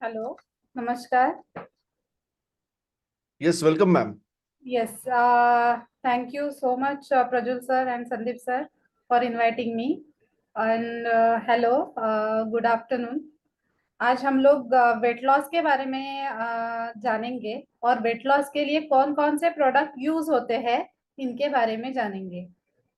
Hello, नमस्कार। Yes, welcome ma'am. Yes, thank you so much Prajwal sir and Sandeep sir for inviting me and hello, good afternoon. आज हम लोग weight loss के बारे में जानेंगे और वेट लॉस के लिए कौन कौन से प्रोडक्ट यूज होते हैं इनके बारे में जानेंगे।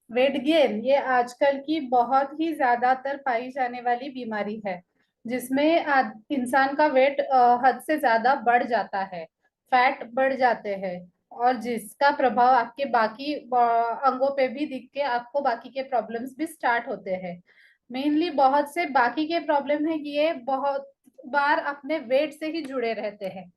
वेट गेन ये आजकल की बहुत ही ज्यादातर पाई जाने वाली बीमारी है, जिसमें इंसान का वेट हद से ज्यादा बढ़ जाता है, फैट बढ़ जाते हैं, और जिसका प्रभाव आपके बाकी अंगों पे भी दिख के आपको बाकी के प्रॉब्लम्स भी स्टार्ट होते हैं। मेनली बहुत से बाकी के प्रॉब्लम है कि ये बहुत बार अपने वेट से ही जुड़े रहते हैं।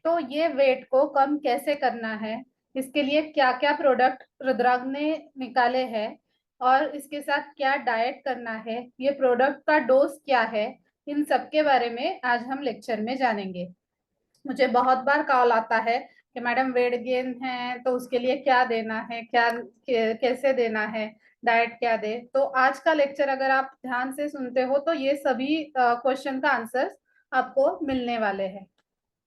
तो ये वेट को कम कैसे करना है, इसके लिए क्या क्या प्रोडक्ट रुद्राग ने निकाले हैं, और इसके साथ क्या डाइट करना है, ये प्रोडक्ट का डोज क्या है, इन सब के बारे में आज हम लेक्चर में जानेंगे। मुझे बहुत बार कॉल आता है कि मैडम वेट गेन है तो उसके लिए क्या देना है, क्या कैसे देना है, डाइट क्या दे। तो आज का लेक्चर अगर आप ध्यान से सुनते हो तो ये सभी क्वेश्चन का आंसर आपको मिलने वाले हैं।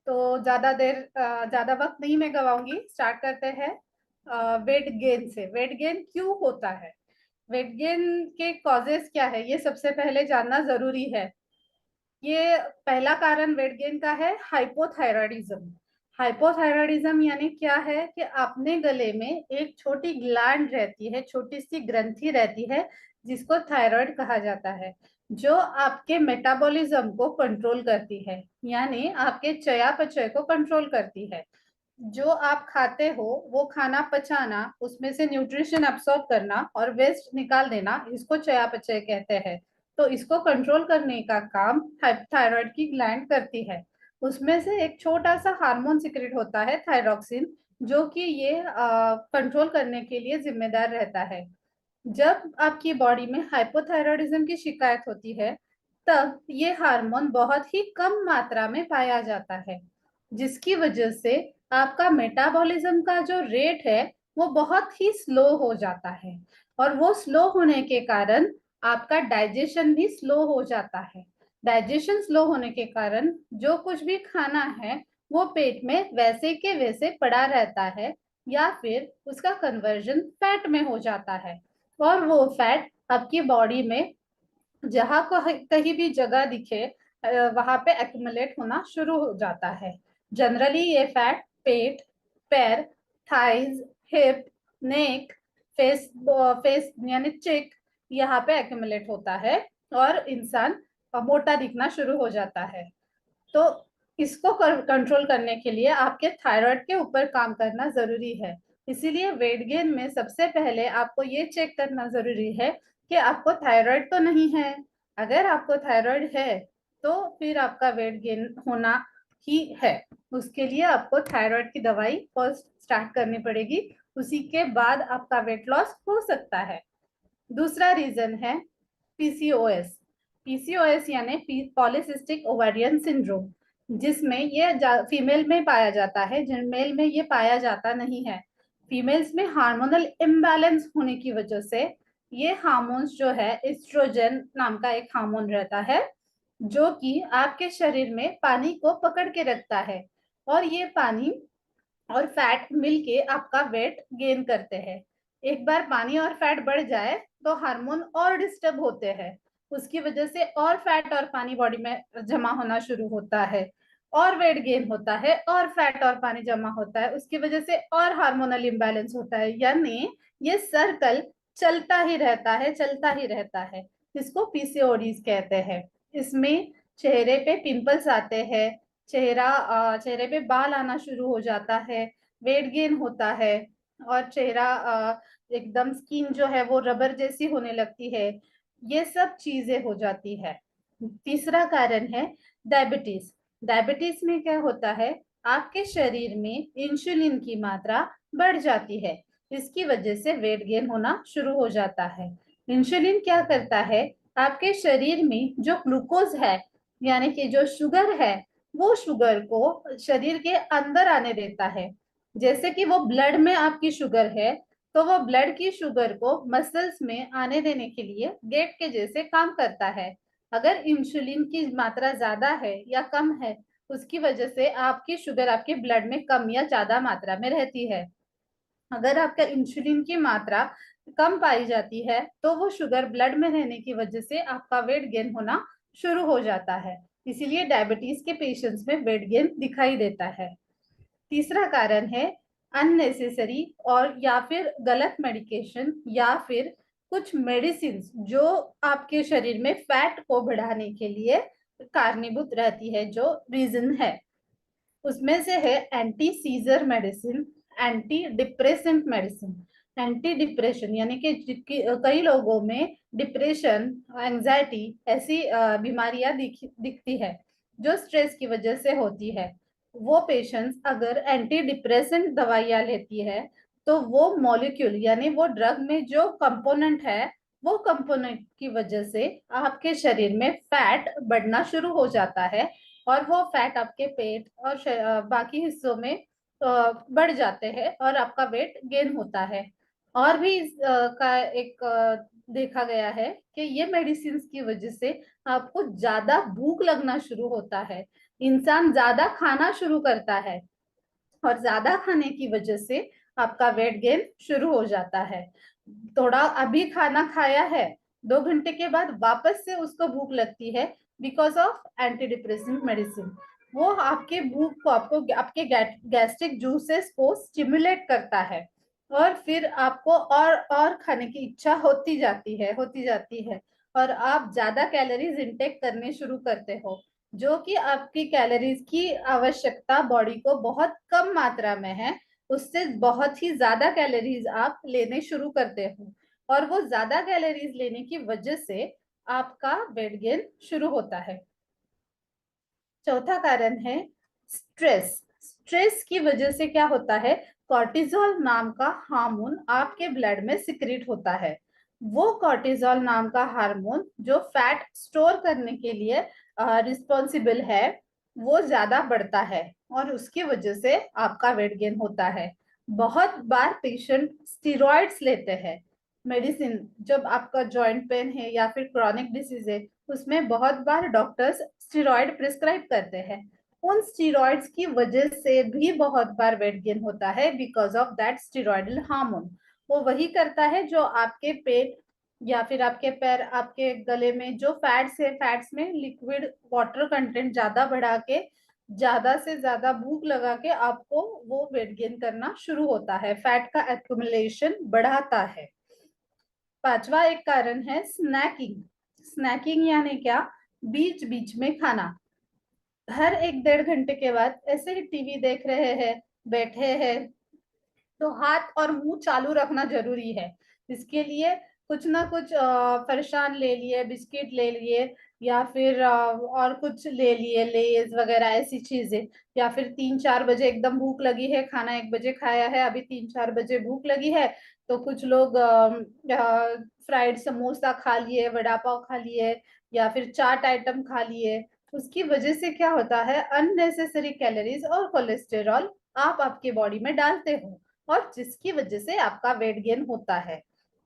तो ज्यादा वक्त नहीं मैं गवाऊंगी, स्टार्ट करते हैं। वेट गेन से, वेट गेन क्यों होता है, वेट गेन के कॉजेस क्या है, ये सबसे पहले जानना जरूरी है। ये पहला कारण वेट गेन का है हाइपोथायरायडिज्म। हाइपोथायरायडिज्म यानी क्या है कि अपने गले में एक छोटी ग्लैंड रहती है, छोटी सी ग्रंथि रहती है, जिसको थायराइड कहा जाता है, जो आपके मेटाबॉलिज्म को कंट्रोल करती है, यानी आपके चयापचय को कंट्रोल करती है। जो आप खाते हो वो खाना पचाना, उसमें से न्यूट्रिशन अब्सॉर्ब करना और वेस्ट निकाल देना, इसको चयापचय कहते हैं। तो इसको कंट्रोल करने का काम थायराइड की ग्लैंड करती है। उसमें से एक छोटा सा हार्मोन सिक्रेट होता है, थायरॉक्सिन, जो कि ये कंट्रोल करने के लिए जिम्मेदार रहता है। जब आपकी बॉडी में हाइपोथायरायडिज्म की शिकायत होती है, तब ये हार्मोन बहुत ही कम मात्रा में पाया जाता है, जिसकी वजह से आपका मेटाबॉलिज्म का जो रेट है वो बहुत ही स्लो हो जाता है। और वो स्लो होने के कारण आपका डाइजेशन भी स्लो हो जाता है। डाइजेशन स्लो होने के कारण जो कुछ भी खाना है वो पेट में वैसे के वैसे पड़ा रहता है, या फिर उसका कन्वर्जन फैट में हो जाता है। और वो फैट आपकी बॉडी में जहां को कहीं भी जगह दिखे वहां पे एक्यूमुलेट होना शुरू हो जाता है। जनरली ये फैट पेट, पैर, थाइज, हिप, नेक, फेस फेस यानी चिक, यहाँ पे एक्यूमुलेट होता है और इंसान मोटा दिखना शुरू हो जाता है। तो इसको कंट्रोल करने के लिए आपके थायराइड के ऊपर काम करना जरूरी है। इसीलिए वेट गेन में सबसे पहले आपको ये चेक करना जरूरी है कि आपको थायराइड तो नहीं है। अगर आपको थायराइड है तो फिर आपका वेट गेन होना ही है। उसके लिए आपको थायराइड की दवाई फर्स्ट स्टार्ट करनी पड़ेगी, उसी के बाद आपका वेट लॉस हो सकता है। दूसरा रीजन है पीसीओएस। पीसीओएस यानी पॉलिसिस्टिक ओवेरियन सिंड्रोम, जिसमें ये फीमेल में पाया जाता है, मेल में ये पाया जाता नहीं है। फीमेल्स में हार्मोनल इम्बैलेंस होने की वजह से ये हार्मोन्स जो है, एस्ट्रोजन नाम का एक हार्मोन रहता है, जो कि आपके शरीर में पानी को पकड़ के रखता है, और ये पानी और फैट मिलके आपका वेट गेन करते हैं। एक बार पानी और फैट बढ़ जाए तो हार्मोन और डिस्टर्ब होते हैं, उसकी वजह से और फैट और पानी बॉडी में जमा होना शुरू होता है, और वेट गेन होता है, और फैट और पानी जमा होता है, उसकी वजह से और हार्मोनल इम्बैलेंस होता है। यानी ये सर्कल चलता ही रहता है, चलता ही रहता है। इसको पीसीओडीज कहते हैं। इसमें चेहरे पे पिंपल्स आते हैं, चेहरे पे बाल आना शुरू हो जाता है, वेट गेन होता है, और चेहरा एकदम स्किन जो है वो रबर जैसी होने लगती है। ये सब चीजें हो जाती है। तीसरा कारण है डायबिटीज। डायबिटीज में क्या होता है, आपके शरीर में इंसुलिन की मात्रा बढ़ जाती है, इसकी वजह से वेट गेन होना शुरू हो जाता है। इंसुलिन क्या करता है, आपके शरीर में जो ग्लूकोज है, यानी कि जो शुगर है, वो शुगर को शरीर के अंदर आने देता है। जैसे कि वो ब्लड में आपकी शुगर है, तो वो ब्लड की शुगर को मसल्स में आने देने के लिए गेट के जैसे काम करता है। अगर इंसुलिन की मात्रा ज्यादा है या कम है, उसकी वजह से आपकी शुगर आपके ब्लड में कम या ज्यादा मात्रा में रहती है। अगर आपका इंसुलिन की मात्रा कम पाई जाती है तो वो शुगर ब्लड में रहने की वजह से आपका वेट गेन होना शुरू हो जाता है। इसीलिए डायबिटीज के पेशेंट्स में वेट गेन दिखाई देता है। तीसरा कारण है अननेसेसरी और या फिर गलत मेडिकेशन या फिर कुछ मेडिसिन जो आपके शरीर में फैट को बढ़ाने के लिए कारणीभूत रहती है। जो रीजन है उसमें से है anti scissor medicine, anti depressant medicine. Anti depression यानी कि कई लोगों में डिप्रेशन, एंजाइटी ऐसी बीमारियां दिखती है जो स्ट्रेस की वजह से होती है। वो पेशेंट्स अगर एंटी डिप्रेसेंट दवाइयां लेती है तो वो मॉलिक्यूल यानी वो ड्रग में जो कंपोनेंट है, वो कंपोनेंट की वजह से आपके शरीर में फैट बढ़ना शुरू हो जाता है और वो फैट आपके पेट और बाकी हिस्सों में बढ़ जाते हैं और आपका वेट गेन होता है। और भी का एक देखा गया है कि ये मेडिसिन की वजह से आपको ज्यादा भूख लगना शुरू होता है, इंसान ज्यादा खाना शुरू करता है और ज्यादा खाने की वजह से आपका वेट गेन शुरू हो जाता है। थोड़ा अभी खाना खाया है, 2 घंटे के बाद वापस से उसको भूख लगती है because of anti depressive medicine. वो आपके भूख को, आपको आपके गैस्ट्रिक जूसेस को स्टिमुलेट करता है और फिर आपको और खाने की इच्छा होती जाती है और आप ज्यादा कैलोरीज इंटेक करने शुरू करते हो, जो कि आपकी कैलोरीज की आवश्यकता बॉडी को बहुत कम मात्रा में है। उससे बहुत ही ज्यादा कैलोरीज आप लेने शुरू करते हो और वो ज्यादा कैलोरीज लेने की वजह से आपका वेट गेन शुरू होता है। चौथा कारण है स्ट्रेस। स्ट्रेस की वजह से क्या होता है, कॉर्टिजोल नाम का हार्मोन आपके ब्लड में सिक्रीट होता है। वो कॉर्टिजोल नाम का हार्मोन जो फैट स्टोर करने के लिए रिस्पॉन्सिबल है, वो ज्यादा बढ़ता है और उसकी वजह से आपका वेट गेन होता है। बहुत बार पेशेंट स्टीरॉइड्स लेते हैं मेडिसिन, जब आपका जॉइंट पेन है या फिर क्रॉनिक डिसीज है, उसमें बहुत बार डॉक्टर्स स्टीरॉइड प्रिस्क्राइब करते हैं। उन स्टीरॉइड्स की वजह से भी बहुत बार वेट गेन होता है because of that steroidal hormone. वो वही करता है जो आपके पेट या फिर आपके पैर, आपके गले में जो फैट्स है, फैट्स में लिक्विड वाटर कंटेंट ज्यादा बढ़ा के ज्यादा से ज्यादा भूख लगा के आपको वो वेट गेन करना शुरू होता है, फैट का एक्यूमुलेशन बढ़ाता है। पांचवा एक कारण है स्नैकिंग। स्नैकिंग यानी क्या, बीच बीच में खाना। हर 1-1.5 घंटे के बाद ऐसे ही टीवी देख रहे हैं, बैठे हैं, तो हाथ और मुंह चालू रखना जरूरी है। इसके लिए कुछ ना कुछ फरसान ले लिए, बिस्किट ले लिए या फिर और कुछ ले लिए, लेज वगैरह ऐसी चीजें। या फिर 3-4 बजे एकदम भूख लगी है, खाना 1 बजे खाया है, अभी 3-4 बजे भूख लगी है, तो कुछ लोग फ्राइड समोसा खा लिए, वड़ा पाव खा लिए या फिर चाट आइटम खा लिए। उसकी वजह से क्या होता है, अननेसेसरी कैलोरीज और कोलेस्टेरॉल आप आपके बॉडी में डालते हो और जिसकी वजह से आपका वेट गेन होता है।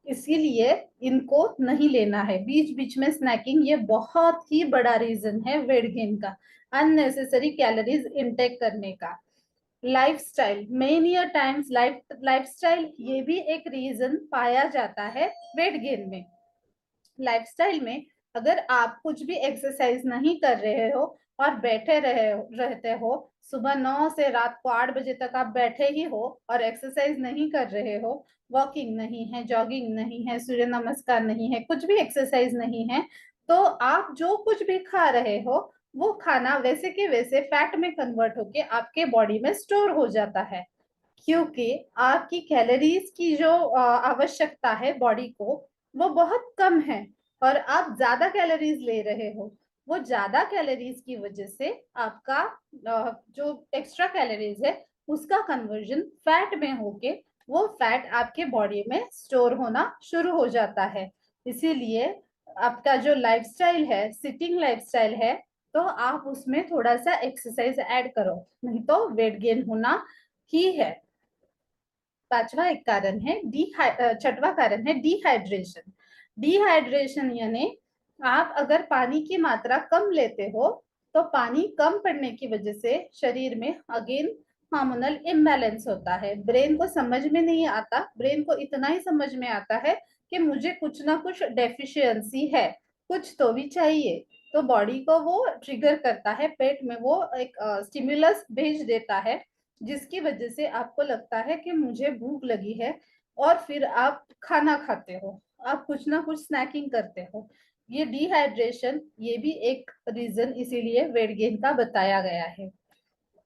इसीलिए इनको नहीं लेना है बीच बीच में स्नैकिंग। ये बहुत ही बड़ा रीजन है वेट गेन का, अननेसेसरी कैलोरीज इनटेक करने का। Lifestyle, many a times lifestyle ये भी एक रीजन पाया जाता है वेट गेन में। लाइफस्टाइल में अगर आप कुछ भी एक्सरसाइज नहीं कर रहे हो और बैठे रहते हो, सुबह 9 से रात को 8 बजे तक आप बैठे ही हो और एक्सरसाइज नहीं कर रहे हो, वॉकिंग नहीं है, जॉगिंग नहीं है, सूर्य नमस्कार नहीं है, कुछ भी एक्सरसाइज नहीं है, तो आप जो कुछ भी खा रहे हो वो खाना वैसे के वैसे फैट में कन्वर्ट होके आपके बॉडी में स्टोर हो जाता है। क्योंकि आपकी कैलोरीज की जो आवश्यकता है बॉडी को, वो बहुत कम है और आप ज्यादा कैलोरीज ले रहे हो। वो ज्यादा कैलोरीज की वजह से आपका जो एक्स्ट्रा कैलोरीज है उसका कन्वर्जन फैट में होके वो फैट आपके बॉडी में स्टोर होना शुरू हो जाता है। इसीलिए आपका जो लाइफस्टाइल है, सिटिंग लाइफस्टाइल है, तो आप उसमें थोड़ा सा एक्सरसाइज ऐड करो, नहीं तो वेट गेन होना ही है। पांचवा एक कारण है छठवां कारण है डिहाइड्रेशन। डिहाइड्रेशन यानी आप अगर पानी की मात्रा कम लेते हो तो पानी कम पड़ने की वजह से शरीर में अगेन हार्मोनल इम्बैलेंस होता है। ब्रेन को समझ में नहीं आता, ब्रेन को इतना ही समझ में आता है कि मुझे कुछ ना कुछ डेफिशिएंसी है, कुछ तो भी चाहिए। तो बॉडी को वो ट्रिगर करता है, पेट में वो एक स्टिमुलस भेज देता है, जिसकी वजह से आपको लगता है कि मुझे भूख लगी है, और फिर आप खाना खाते हो, आप कुछ ना कुछ स्नैकिंग करते हो। ये डिहाइड्रेशन, ये भी एक रीजन इसीलिए वेट गेन का बताया गया है।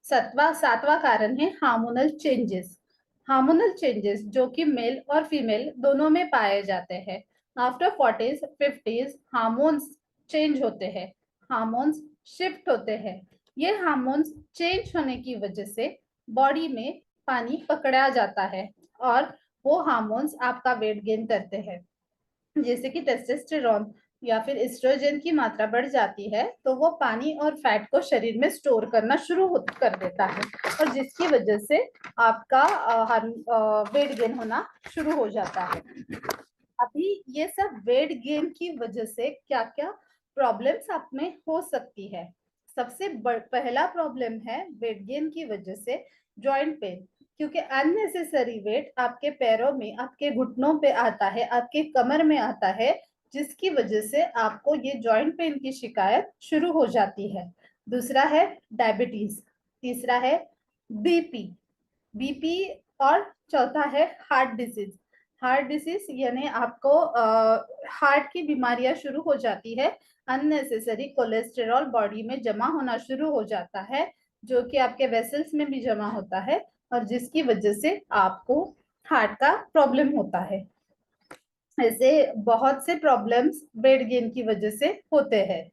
सातवां कारण है हार्मोनल चेंजेस। हार्मोनल चेंजेस जो कि मेल और फीमेल दोनों में पाए जाते हैं। After 40s 50s hormones change होते हैं, हार्मोन्स शिफ्ट होते हैं। ये हार्मोन्स चेंज होने की वजह से बॉडी में पानी पकड़ा जाता है, और वो हार्मोन्स आपका वेट गेन करते हैं। जैसे कि टेस्टोस्टेरोन या फिर एस्ट्रोजन की मात्रा बढ़ जाती है, तो वो पानी और फैट को शरीर में स्टोर करना शुरू कर देता है, और जिसकी वजह से आपका वेट गेन होना शुरू हो जाता है। अभी ये सब वेट गेन की वजह से क्या क्या प्रॉब्लम्स आप में हो सकती है। सबसे पहला प्रॉब्लम है वेट गेन की वजह से जॉइंट पेन, क्योंकि अननेसेसरी वेट आपके पैरों में, आपके घुटनों पे आता है, आपके कमर में आता है, जिसकी वजह से आपको ये जॉइंट पेन की शिकायत शुरू हो जाती है। दूसरा है डायबिटीज, तीसरा है बीपी, बीपी, और चौथा है हार्ट डिजीज। हार्ट डिजीज यानी आपको हार्ट की बीमारियां शुरू हो जाती है, अननेसेसरी कोलेस्टेरॉल बॉडी में जमा होना शुरू हो जाता है, जो कि आपके वेसल्स में भी जमा होता है, और जिसकी वजह से आपको हार्ट का प्रॉब्लम होता है। ऐसे बहुत से प्रॉब्लम्स वेट गेन की वजह से होते हैं।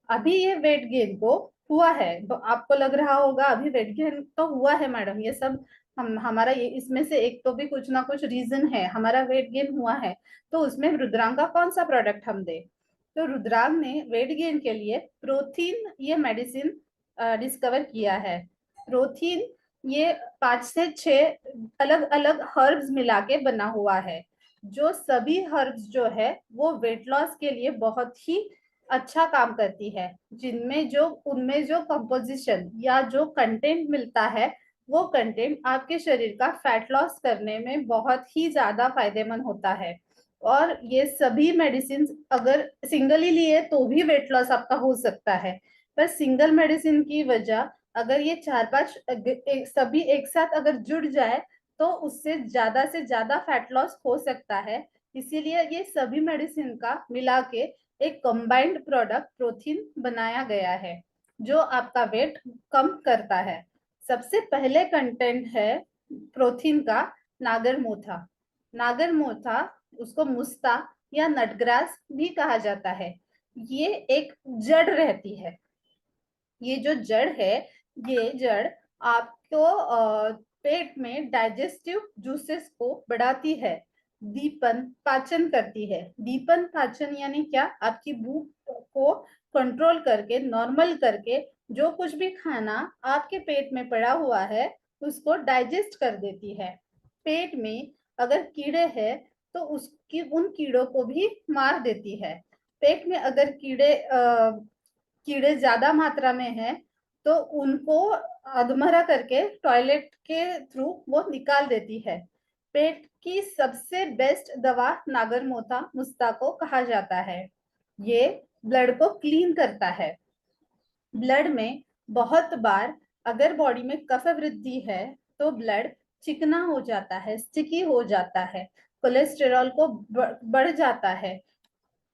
अभी ये वेट गेन को हुआ है तो आपको लग रहा होगा अभी वेट गेन तो हुआ है मैडम, ये सब हमारा ये इसमें से एक तो भी कुछ ना कुछ रीजन है, हमारा वेट गेन हुआ है, तो उसमें रुद्रांग का कौन सा प्रोडक्ट हम दे। तो रुद्रांग ने वेट गेन के लिए प्रोथीन ये मेडिसिन डिस्कवर किया है। प्रोथीन ये 5 से 6 अलग अलग हर्ब्स मिला के बना हुआ है, जो सभी हर्ब्स जो है वो वेट लॉस के लिए बहुत ही अच्छा काम करती है। जिनमें जो उनमें जो कंपोजिशन या जो कंटेंट मिलता है, वो कंटेंट आपके शरीर का फैट लॉस करने में बहुत ही ज्यादा फायदेमंद होता है। और ये सभी मेडिसिन अगर सिंगली लिए तो भी वेट लॉस आपका हो सकता है, पर सिंगल मेडिसिन की वजह अगर ये 4-5 सभी एक साथ अगर जुड़ जाए तो उससे ज्यादा फैट लॉस हो सकता है। इसीलिए ये सभी मेडिसिन का मिला के एक कंबाइंड प्रोडक्ट प्रोटीन बनाया गया है, जो आपका वेट कम करता है। सबसे पहले कंटेंट है प्रोटीन का नागरमोथा। नागरमोथा, उसको मुस्ता या नटग्रास भी कहा जाता है। ये एक जड़ रहती है। ये जो जड़ है, ये जड़ आपको पेट में डाइजेस्टिव जूसेस को बढ़ाती है, दीपन पाचन करती है। दीपन पाचन यानी क्या, आपकी भूख को कंट्रोल करके, नॉर्मल करके, जो कुछ भी खाना आपके पेट में पड़ा हुआ है उसको डाइजेस्ट कर देती है। पेट में अगर कीड़े हैं तो उसकी उन कीड़ों को भी मार देती है। पेट में अगर कीड़े ज्यादा मात्रा में है तो उनको अधमरा करके टॉयलेट के थ्रू वो निकाल देती है। पेट की सबसे बेस्ट दवा नागरमोथा मुस्ता को कहा जाता है। ये ब्लड को क्लीन करता है। ब्लड में बहुत बार अगर बॉडी में कफ वृद्धि है तो ब्लड चिकना हो जाता है, स्टिकी हो जाता है, कोलेस्टेरॉल को बढ़ जाता है,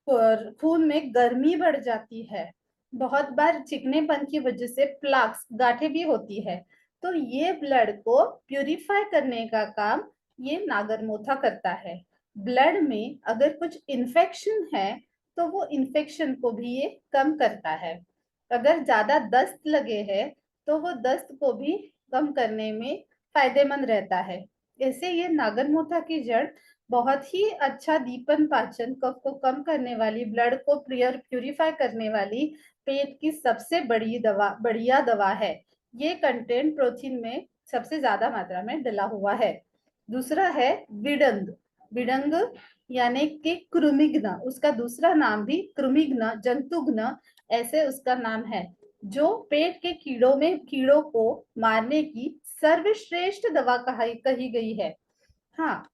खून में गर्मी बढ़ जाती है, बहुत बार चिकनेपन की वजह से प्लाक्स गांठें भी होती है। तो ये ब्लड को प्यूरिफाई करने का काम ये नागरमोथा करता है। ब्लड में अगर कुछ इन्फेक्शन है तो वो इन्फेक्शन को भी ये कम करता है। अगर ज्यादा दस्त लगे है तो वो दस्त को भी कम करने में फायदेमंद रहता है। ऐसे ये नागरमोथा की जड़ बहुत ही अच्छा दीपन पाचन, कफ को कम करने वाली, ब्लड को प्यूरिफाई करने वाली, पेट की सबसे बड़ी दवा, बढ़िया दवा है। ये कंटेंट प्रोटीन में सबसे ज्यादा मात्रा में डला हुआ है। दूसरा है विडंग। विडंग यानी कि कृमिघ्न, उसका दूसरा नाम भी कृमिघ्न, जंतुघ्न ऐसे उसका नाम है, जो पेट के कीड़ों को मारने की सर्वश्रेष्ठ दवा कही गई है। हाँ,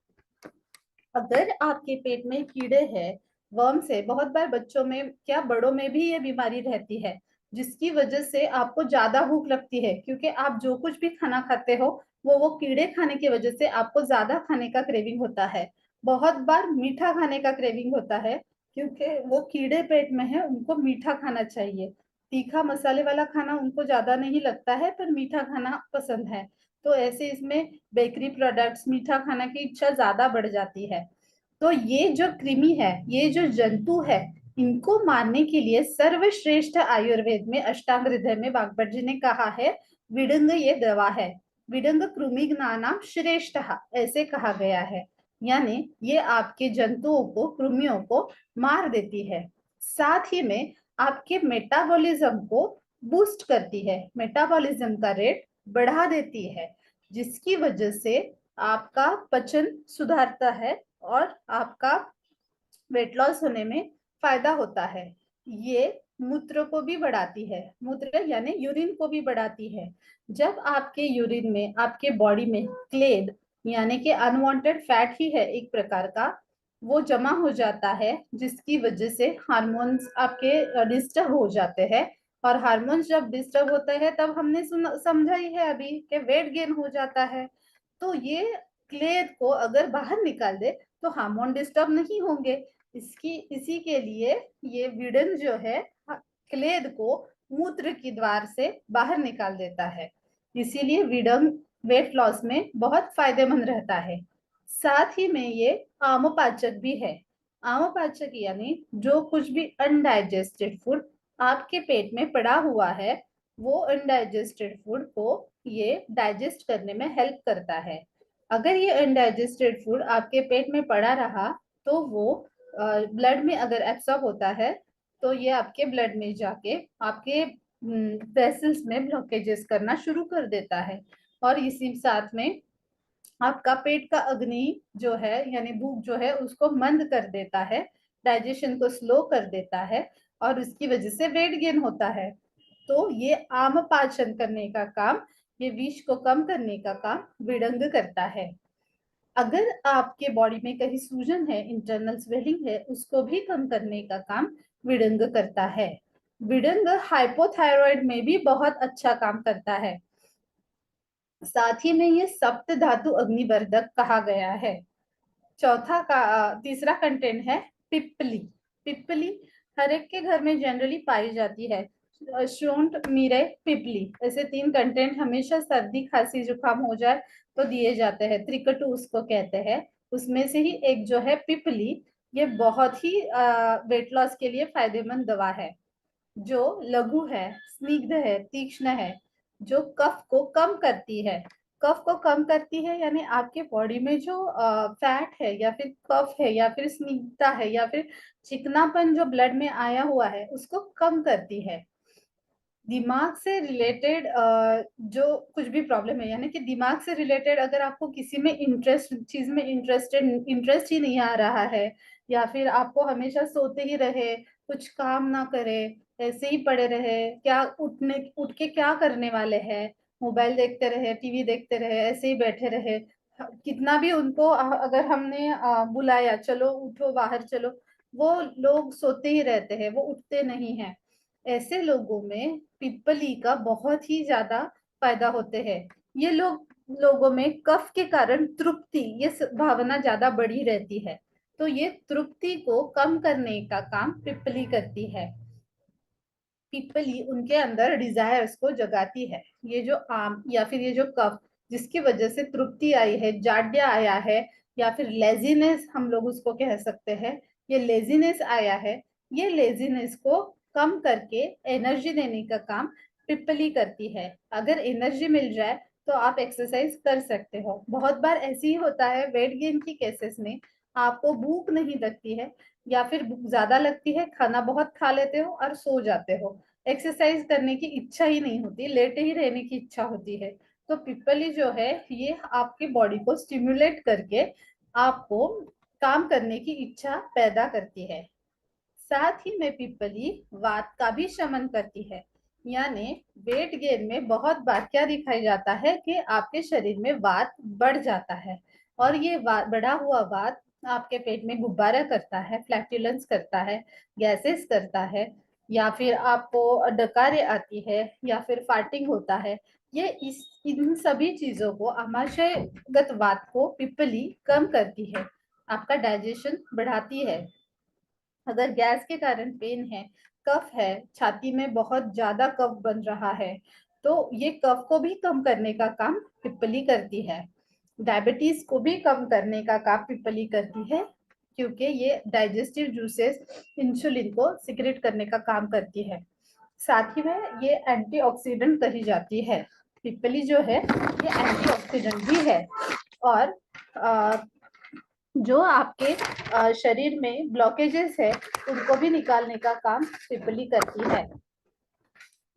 अगर आपके पेट में कीड़े हैं, वर्म्स है, बहुत बार बच्चों में क्या बड़ों में भी ये बीमारी रहती है, जिसकी वजह से आपको ज्यादा भूख लगती है, क्योंकि आप जो कुछ भी खाना खाते हो वो कीड़े खाने की वजह से आपको ज्यादा खाने का क्रेविंग होता है। बहुत बार मीठा खाने का क्रेविंग होता है, क्योंकि वो कीड़े पेट में है, उनको मीठा खाना चाहिए। तीखा मसाले वाला खाना उनको ज्यादा नहीं लगता है, पर मीठा खाना पसंद है। तो ऐसे इसमें बेकरी प्रोडक्ट्स, मीठा खाना की इच्छा ज्यादा बढ़ जाती है। तो ये जो कृमि है, ये जो जंतु है, इनको मारने के लिए सर्वश्रेष्ठ आयुर्वेद में अष्टांग हृदय में बागभट्ट जी ने कहा है, विडंग ये दवा है। विडंग कृमिघ्नानाम श्रेष्ठ ऐसे कहा गया है, यानी ये आपके जंतुओं को, कृमियों को मार देती है। साथ ही में आपके मेटाबॉलिज्म को बूस्ट करती है, मेटाबॉलिज्म का रेट बढ़ा देती है, जिसकी वजह से आपका पचन सुधारता है और आपका वेट लॉस होने में फायदा होता है। ये मूत्र को भी बढ़ाती है, मूत्र यानी यूरिन को भी बढ़ाती है। जब आपके यूरिन में, आपके बॉडी में क्लेड यानी कि अनवांटेड फैट ही है एक प्रकार का, वो जमा हो जाता है, जिसकी वजह से हार्मोन्स आपके डिस्टर्ब हो जाते हैं। और हार्मोन्स जब डिस्टर्ब होते हैं, तब हमने समझा ही है अभी कि वेट गेन हो जाता है। तो ये क्लेड को अगर बाहर निकाल दे तो हार्मोन डिस्टर्ब नहीं होंगे। इसी के लिए ये विडन जो है, क्लेद को मूत्र की द्वार से बाहर निकाल देता है। इसीलिए विडन वेट लॉस में बहुत फायदेमंद रहता है। साथ ही में ये आमोपाचक भी है। आमोपाचक यानी जो कुछ भी अनडाइजेस्टेड फूड आपके पेट में पड़ा हुआ है, वो अनडाइजेस्टेड फूड को ये डाइजेस्ट करने में हेल्प करता है। अगर ये अनडाइजेस्टेड फूड आपके पेट में पड़ा रहा, तो वो ब्लड में अगर एब्सॉर्ब होता है, तो ये आपके ब्लड में जाके आपके वेसल्स में ब्लॉकेजेस करना शुरू कर देता है। और इसी साथ में आपका पेट का अग्नि जो है, यानी भूख जो है, उसको मंद कर देता है, डाइजेशन को स्लो कर देता है, और इसकी वजह से वेट गेन होता है। तो ये आम पाचन करने का काम, ये विष को कम करने का काम विडंग करता है। अगर आपके बॉडी में कहीं सूजन है, इंटरनल स्वेलिंग है, उसको भी कम करने का काम विडंग करता है। विडंग हाइपोथायरॉइड में भी बहुत अच्छा काम करता है। साथ ही में ये सप्त धातु अग्निवर्धक कहा गया है। तीसरा कंटेंट है पिप्पली। पिप्पली हर एक के घर में जनरली पाई जाती है। शोंठ, मिरे, पिपली, ऐसे तीन कंटेंट हमेशा सर्दी खांसी जुकाम हो जाए तो दिए जाते हैं, त्रिकटु उसको कहते हैं। उसमें से ही एक जो है पिपली, ये बहुत ही वेट लॉस के लिए फायदेमंद दवा है, जो लघु है, स्निग्ध है, तीक्ष्ण है, जो कफ को कम करती है। कफ को कम करती है यानी आपके बॉडी में जो फैट है, या फिर कफ है, या फिर स्निग्धता है, या फिर चिकनापन जो ब्लड में आया हुआ है, उसको कम करती है। दिमाग से रिलेटेड जो कुछ भी प्रॉब्लम है, यानी कि दिमाग से रिलेटेड अगर आपको किसी में इंटरेस्ट ही नहीं आ रहा है, या फिर आपको हमेशा सोते ही रहे, कुछ काम ना करे, ऐसे ही पड़े रहे, क्या उठ के क्या करने वाले हैं, मोबाइल देखते रहे, टीवी देखते रहे, ऐसे ही बैठे रहे, कितना भी उनको अगर हमने बुलाया, चलो उठो बाहर चलो, वो लोग सोते ही रहते हैं, वो उठते नहीं हैं। ऐसे लोगों में पिपली का बहुत ही ज्यादा फायदा होते हैं। ये लोगों में कफ के कारण तृप्ति, ये भावना ज्यादा बढ़ी रहती है, तो ये तृप्ति को कम करने का काम पिपली करती है। पिपली उनके अंदर डिजायर्स को जगाती है। ये जो आम या फिर ये जो कफ, जिसकी वजह से तृप्ति आई है, जाड्य आया है, या फिर लेजीनेस हम लोग उसको कह सकते हैं, ये लेजीनेस आया है, ये लेजीनेस को कम करके एनर्जी देने का काम पिपली करती है। अगर एनर्जी मिल जाए तो आप एक्सरसाइज कर सकते हो। बहुत बार ऐसे ही होता है वेट गेन की केसेस में, आपको भूख नहीं लगती है, या फिर भूख ज्यादा लगती है, खाना बहुत खा लेते हो और सो जाते हो, एक्सरसाइज करने की इच्छा ही नहीं होती, लेटे ही रहने की इच्छा होती है। तो पिपली जो है, ये आपकी बॉडी को स्टिमुलेट करके आपको काम करने की इच्छा पैदा करती है। साथ ही में पिपली वात का भी शमन करती है। यानी वेट गेन में बहुत बार क्या दिखाई जाता है कि आपके शरीर में वात बढ़ जाता है, और ये बढ़ा हुआ वात आपके पेट में गुब्बारा करता है, फ्लैटुलेंस करता है, गैसेस करता है, या फिर आपको डकारे आती है, या फिर फार्टिंग होता है। ये इस इन सभी चीजों को, आमाशयगत वात को पिपली कम करती है, आपका डाइजेशन बढ़ाती है। अगर गैस के कारण पेन है, कफ है, छाती में बहुत ज्यादा कफ बन रहा है, तो ये कफ को भी कम करने का काम पिप्पली करती है। डायबिटीज को भी कम करने का काम पिप्पली करती है, क्योंकि ये डाइजेस्टिव जूसेस इंसुलिन को सिक्रेट करने का काम करती है। साथ ही में ये एंटीऑक्सीडेंट कही जाती है। पिप्पली जो है ये एंटीऑक्सीडेंट भी है, और जो आपके शरीर में ब्लॉकेजेस है उनको भी निकालने का काम पिपली करती है।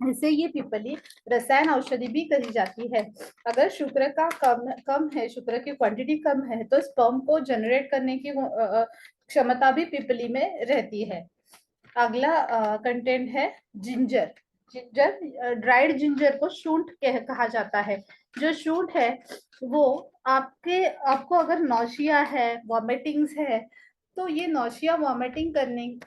ऐसे ये पिपली रसायन औषधि भी कही जाती है। अगर शुक्र का कम कम है, शुक्र की क्वांटिटी कम है, तो स्पर्म को जनरेट करने की क्षमता भी पिपली में रहती है। अगला कंटेंट है जिंजर। जिंजर, ड्राइड जिंजर को शूंठ कहा जाता है। जो शूंठ है वो आपको अगर नौशिया है, वॉमिटिंग्स है, तो ये नौशिया वॉमिटिंग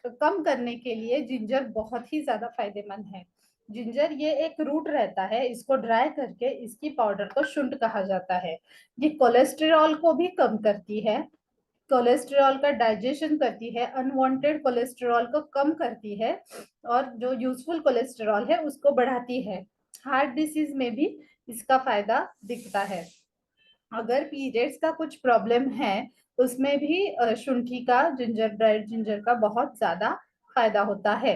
कम करने के लिए जिंजर बहुत ही ज्यादा फायदेमंद है। जिंजर ये एक रूट रहता है, इसको ड्राई करके इसकी पाउडर को शुंठ कहा जाता है। ये कोलेस्ट्रॉल को भी कम करती है, कोलेस्ट्रॉल का डाइजेशन करती है, अनवांटेड कोलेस्ट्रॉल को कम करती है, और जो यूजफुल कोलेस्ट्रॉल है उसको बढ़ाती है। हार्ट डिसीज में भी इसका फायदा दिखता है। अगर पीरियड्स का कुछ प्रॉब्लम है, उसमें भी शुंठी का, जिंजर, ड्राइड जिंजर का बहुत ज्यादा फायदा होता है।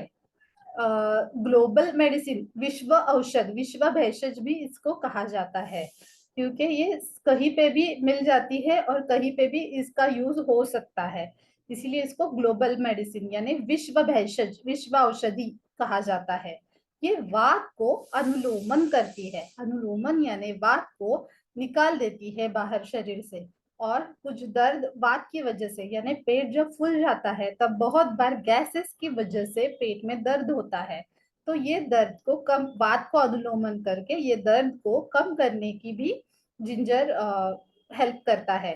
ग्लोबल मेडिसिन, विश्व औषध, विश्व भेषज भी इसको कहा जाता है, क्योंकि ये कहीं पे भी मिल जाती है और कहीं पे भी इसका यूज हो सकता है। इसीलिए इसको ग्लोबल मेडिसिन यानी विश्व भेषज, विश्व औषधि कहा जाता है। ये वात को अनुलोमन करती है। अनुलोमन यानी वात को निकाल देती है बाहर शरीर से। और कुछ दर्द वात की वजह से, यानी पेट जब फूल जाता है तब बहुत बार गैसेस की वजह से पेट में दर्द होता है, तो ये दर्द को कम, वात को अनुलोमन करके ये दर्द को कम करने की भी जिंजर हेल्प करता है।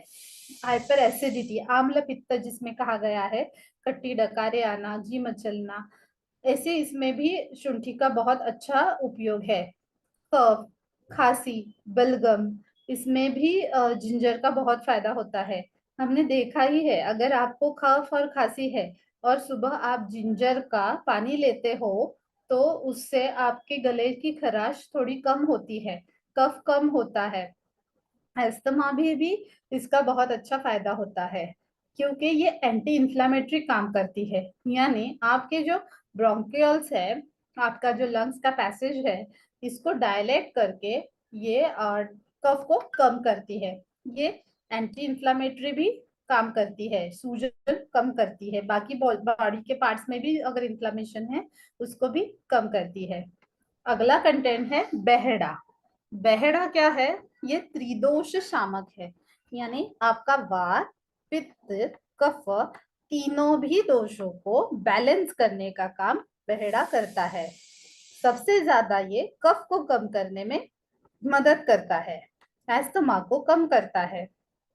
हाइपर एसिडिटी, आम्ल पित्त जिसमें कहा गया है, खट्टी डकारे आना, जी मचलना, ऐसे इसमें भी शुंठी का बहुत अच्छा उपयोग है। कफ, खांसी, बलगम, इसमें भी जिंजर का बहुत फायदा होता है। हमने देखा ही है, अगर आपको कफ और खांसी है और सुबह आप जिंजर का पानी लेते हो, तो उससे आपके गले की खराश थोड़ी कम होती है, कफ कम होता है। अस्थमा भी इसका बहुत अच्छा फायदा होता है, क्योंकि ये एंटी इंफ्लेमेटरी काम करती है। यानी आपके जो ब्रोंकियल्स है, आपका जो लंग्स का पैसेज है, इसको डायलेट करके ये कफ को कम करती है। ये एंटी इंफ्लेमेटरी भी काम करती है, सूजन कम करती है, बाकी बॉडी के पार्ट्स में भी अगर इन्फ्लेमेशन है उसको भी कम करती है। अगला कंटेंट है बहेड़ा। बहेड़ा क्या है? ये त्रिदोष शामक है, यानी आपका वात, पित्त, कफ, तीनों भी दोषों को बैलेंस करने का काम बहेड़ा करता है। सबसे ज्यादा ये कफ को कम करने में मदद करता है, एस्थमा को कम करता है।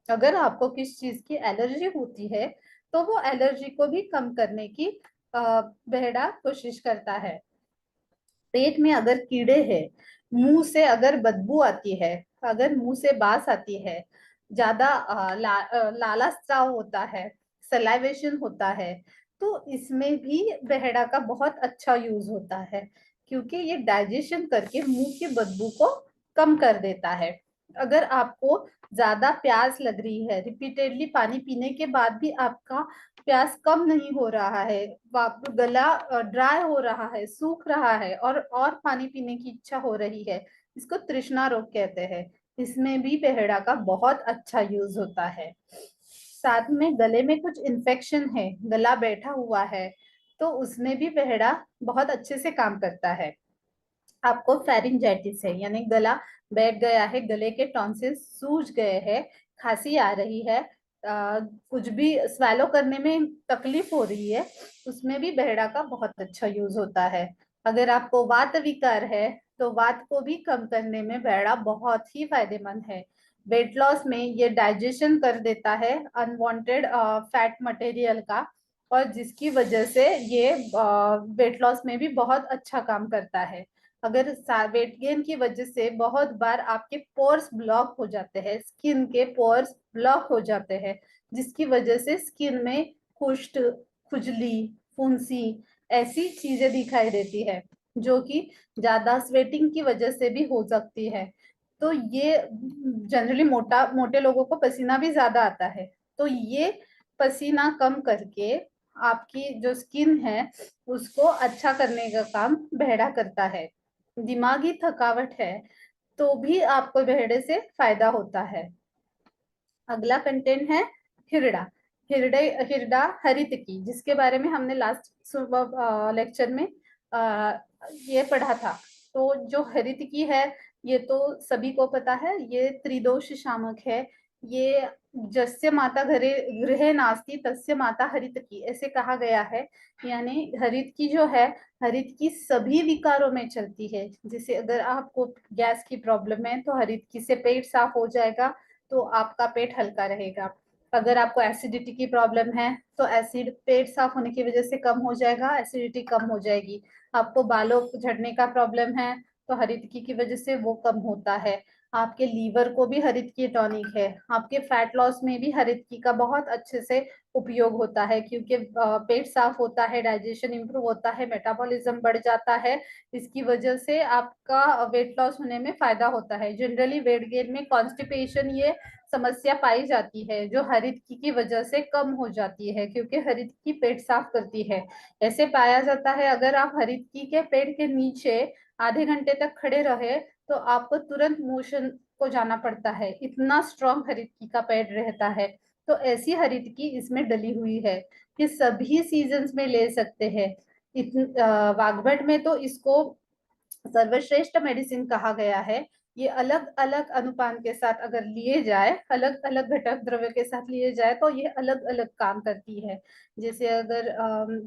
अगर आपको किस चीज की एलर्जी होती है, तो वो एलर्जी को भी कम करने की बहेड़ा कोशिश करता है। पेट में अगर कीड़े हैं, मुंह से अगर बदबू आती है, अगर मुंह से बास आती है, ज्यादा लाला स्राव होता है, सलाइवेशन होता है, तो इसमें भी बहेड़ा का बहुत अच्छा यूज होता है, क्योंकि ये डाइजेशन करके मुंह की बदबू को कम कर देता है। अगर आपको ज्यादा प्यास लग रही है, रिपीटेडली पानी पीने के बाद भी आपका प्यास कम नहीं हो रहा है, गला ड्राई हो रहा है, सूख रहा है, और पानी पीने की इच्छा हो रही है, इसको तृष्णा रोग कहते हैं। इसमें भी बहेड़ा का बहुत अच्छा यूज होता है। साथ में गले में कुछ इन्फेक्शन है, गला बैठा हुआ है, तो उसमें भी बहेड़ा बहुत अच्छे से काम करता है। आपको फेरिंजाइटिस है, यानी गला बैठ गया है, गले के टॉन्सिल्स सूज गए हैं, खांसी आ रही है, कुछ भी स्वेलो करने में तकलीफ हो रही है, उसमें भी बेहड़ा का बहुत अच्छा यूज होता है। अगर आपको वात विकार है तो वात को भी कम करने में बेहड़ा बहुत ही फायदेमंद है। वेट लॉस में ये डाइजेशन कर देता है अनवांटेड फैट मटेरियल का, और जिसकी वजह से ये वेट लॉस में भी बहुत अच्छा काम करता है। अगर वेट गेन की वजह से बहुत बार आपके पोर्स ब्लॉक हो जाते हैं, स्किन के पोर्स ब्लॉक हो जाते हैं, जिसकी वजह से स्किन में कुष्ठ, खुजली, फुंसी ऐसी चीजें दिखाई देती है, जो कि ज्यादा स्वेटिंग की वजह से भी हो सकती है। तो ये जनरली मोटे लोगों को पसीना भी ज्यादा आता है, तो ये पसीना कम करके आपकी जो स्किन है उसको अच्छा करने का काम बेहड़ा करता है। दिमागी थकावट है तो भी आपको बेहड़े से फायदा होता है। अगला कंटेंट है हिरडा। हिरडे हिरडा हरितकी, जिसके बारे में हमने लास्ट सुबह लेक्चर में ये पढ़ा था। तो जो हरितकी है ये तो सभी को पता है, ये त्रिदोष शामक है। ये जस्य माता घरे गृहे नास्ति तस्य माता हरितकी ऐसे कहा गया है। यानी हरित की जो है, हरित की सभी विकारों में चलती है। जैसे अगर आपको गैस की प्रॉब्लम है तो हरित की से पेट साफ हो जाएगा, तो आपका पेट हल्का रहेगा। अगर आपको एसिडिटी की प्रॉब्लम है तो एसिड पेट साफ होने की वजह से कम हो जाएगा, एसिडिटी कम हो जाएगी। आपको बालों झड़ने का प्रॉब्लम है तो हरितकी की वजह से वो कम होता है। आपके लीवर को भी हरितकी टॉनिक है। आपके फैट लॉस में भी हरितकी का बहुत अच्छे से उपयोग होता है, क्योंकि पेट साफ होता है, डाइजेशन इंप्रूव होता है, मेटाबॉलिज्म बढ़ जाता है। इसकी वजह से आपका वेट लॉस होने में फायदा होता है। जनरली वेट गेन में कॉन्स्टिपेशन ये समस्या पाई जाती है, जो हरितकी की वजह से कम हो जाती है, क्योंकि हरितकी पेट साफ करती है। ऐसे पाया जाता है अगर आप हरितकी के पेड़ के नीचे आधे घंटे तक खड़े रहे तो आपको तुरंत मोशन को जाना पड़ता है, इतना स्ट्रॉन्ग हरितकी का पेड़ रहता है। तो ऐसी हरितकी इसमें डली हुई है कि सभी सीजन्स में ले सकते हैं। वागभट में तो इसको सर्वश्रेष्ठ मेडिसिन कहा गया है। ये अलग अलग अनुपान के साथ अगर लिए जाए, अलग अलग घटक द्रव्य के साथ लिए जाए तो ये अलग अलग काम करती है। जैसे अगर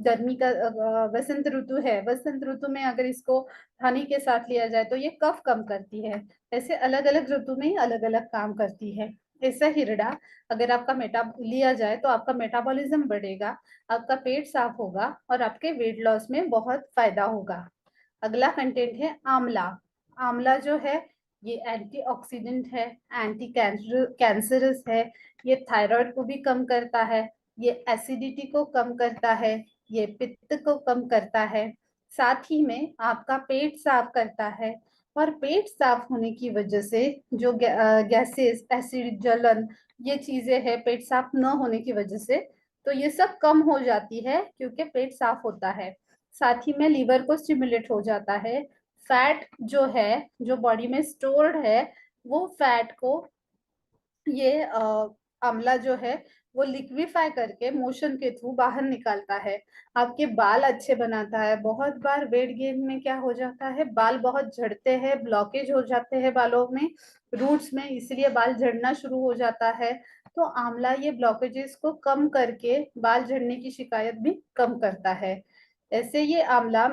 गर्मी का वसंत ऋतु है, वसंत ऋतु में अगर इसको हनी के साथ लिया जाए तो ये कफ कम करती है। ऐसे अलग अलग ऋतु में अलग अलग काम करती है। ऐसा हिरडा अगर आपका मेटा लिया जाए तो आपका मेटाबॉलिज्म बढ़ेगा, आपका पेट साफ होगा और आपके वेट लॉस में बहुत फायदा होगा। अगला कंटेंट है आंवला। आंवला जो है ये एंटीऑक्सीडेंट है, एंटी कैंसरस है। ये थायराइड को भी कम करता है, ये एसिडिटी को कम करता है, ये पित्त को कम करता है, साथ ही में आपका पेट साफ करता है। और पेट साफ होने की वजह से जो गैसेस, एसिड, जलन, ये चीजें है पेट साफ न होने की वजह से, तो ये सब कम हो जाती है क्योंकि पेट साफ होता है। साथ ही में लीवर को स्टिमुलेट हो जाता है। फैट जो है, जो बॉडी में स्टोर्ड है, वो फैट को ये आंवला जो है वो लिक्विफाई करके मोशन के थ्रू बाहर निकालता है। आपके बाल अच्छे बनाता है। बहुत बार वेट गेन में क्या हो जाता है, बाल बहुत झड़ते हैं, ब्लॉकेज हो जाते हैं बालों में, रूट्स में, इसलिए बाल झड़ना शुरू हो जाता है। तो आंवला ये ब्लॉकेजेस को कम करके बाल झड़ने की शिकायत भी कम करता है। ऐसे ये आंवला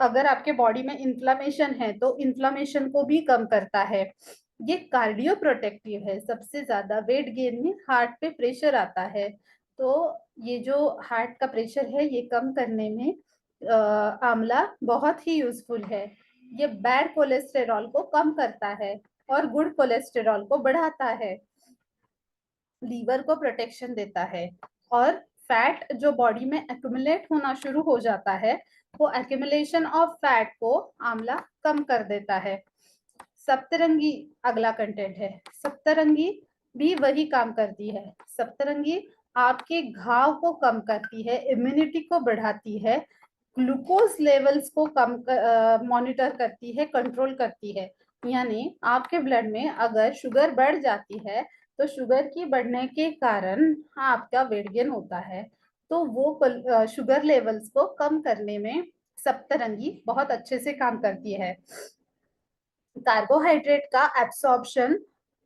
अगर आपके बॉडी में इन्फ्लामेशन है तो इन्फ्लामेशन को भी कम करता है। ये कार्डियो प्रोटेक्टिव है। सबसे ज्यादा वेट गेन में हार्ट पे प्रेशर आता है, तो ये जो हार्ट का प्रेशर है ये कम करने में आंवला बहुत ही यूजफुल है। ये बैड कोलेस्टेरॉल को कम करता है और गुड कोलेस्टेरॉल को बढ़ाता है। लीवर को प्रोटेक्शन देता है, और फैट जो बॉडी में एक्यूमुलेट होना शुरू हो जाता है, वो एक्यूमुलेशन ऑफ फैट को आंवला कम कर देता है। सप्तरंगी अगला कंटेंट है। सप्तरंगी भी वही काम करती है। सप्तरंगी आपके घाव को कम करती है, इम्यूनिटी को बढ़ाती है, ग्लूकोज लेवल्स को कम मॉनिटर करती है, कंट्रोल करती है। यानी आपके ब्लड में अगर शुगर बढ़ जाती है तो शुगर की बढ़ने के कारण आपका वेट गेन होता है, तो वो शुगर लेवल्स को कम करने में सप्तरंगी बहुत अच्छे से काम करती है। कार्बोहाइड्रेट का एब्सॉर्प्शन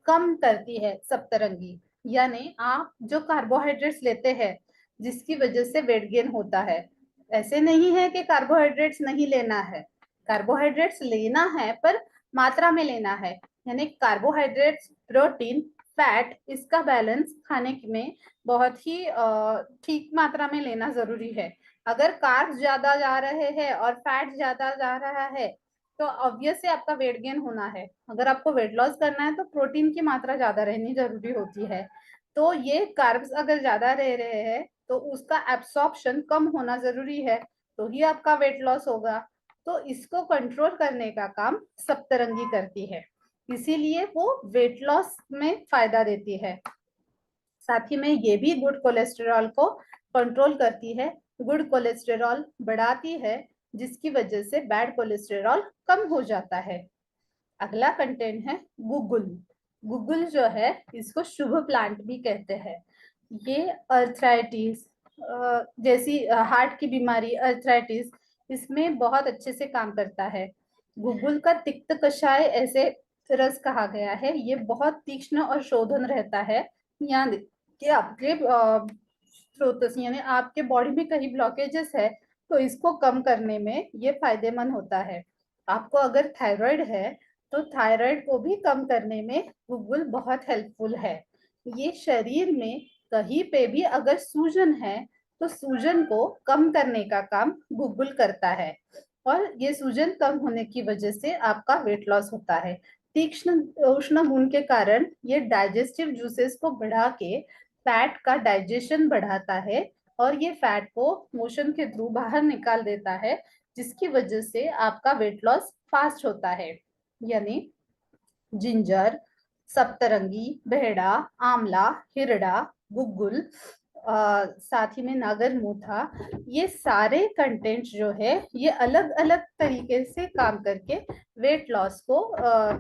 कम करती है सप्तरंगी। यानी आप जो कार्बोहाइड्रेट्स लेते हैं जिसकी वजह से वेट गेन होता है, ऐसे नहीं है कि कार्बोहाइड्रेट्स नहीं लेना है, कार्बोहाइड्रेट्स लेना है पर मात्रा में लेना है। यानी कार्बोहाइड्रेट्स, प्रोटीन, फैट, इसका बैलेंस खाने में बहुत ही ठीक मात्रा में लेना जरूरी है। अगर कार्ब्स ज्यादा जा रहे हैं और फैट ज्यादा जा रहा है तो ऑब्वियसली आपका वेट गेन होना है। अगर आपको वेट लॉस करना है तो प्रोटीन की मात्रा ज्यादा रहनी जरूरी होती है। तो ये कार्ब्स अगर ज्यादा रह रहे हैं तो उसका एब्सॉर्प्शन कम होना जरूरी है, तो ही आपका वेट लॉस होगा। तो इसको कंट्रोल करने का काम सप्तरंगी करती है, इसीलिए वो वेट लॉस में फायदा देती है। साथ ही में ये भी गुड कोलेस्ट्रॉल को कंट्रोल करती है, गुड कोलेस्ट्रॉल बढ़ाती है, जिसकी वजह से बैड कोलेस्ट्रॉल कम हो जाता है। अगला कंटेंट है गुगुल। गुगुल जो है इसको शुभ प्लांट भी कहते हैं। ये अर्थराइटिस जैसी हार्ट की बीमारी, अर्थराइटिस, इसमें बहुत अच्छे से काम करता है। गुगुल का तिक्त कषाय ऐसे रस कहा गया है, ये बहुत तीक्ष्ण और शोधन रहता है। यहाँ कि आपके स्रोत यानी आपके बॉडी में कहीं ब्लॉकेजेस है तो इसको कम करने में ये फायदेमंद होता है। आपको अगर थायराइड है तो थायराइड को भी कम करने में गुगुल बहुत हेल्पफुल है। ये शरीर में कहीं पे भी अगर सूजन है तो सूजन को कम करने का काम गुगुल करता है, और ये सूजन कम होने की वजह से आपका वेट लॉस होता है। तीक्ष्ण उष्ण गुण के कारण ये डाइजेस्टिव जूसेस को बढ़ा के फैट का डाइजेशन बढ़ाता है, और ये फैट को मोशन के थ्रू बाहर निकाल देता है, जिसकी वजह से आपका वेट लॉस फास्ट होता है। यानी जिंजर, सप्तरंगी, बेहड़ा, आंवला, हिरड़ा, गुग्गुल, साथ ही में नागरमोथा, ये सारे कंटेंट्स जो है ये अलग अलग तरीके से काम करके वेट लॉस को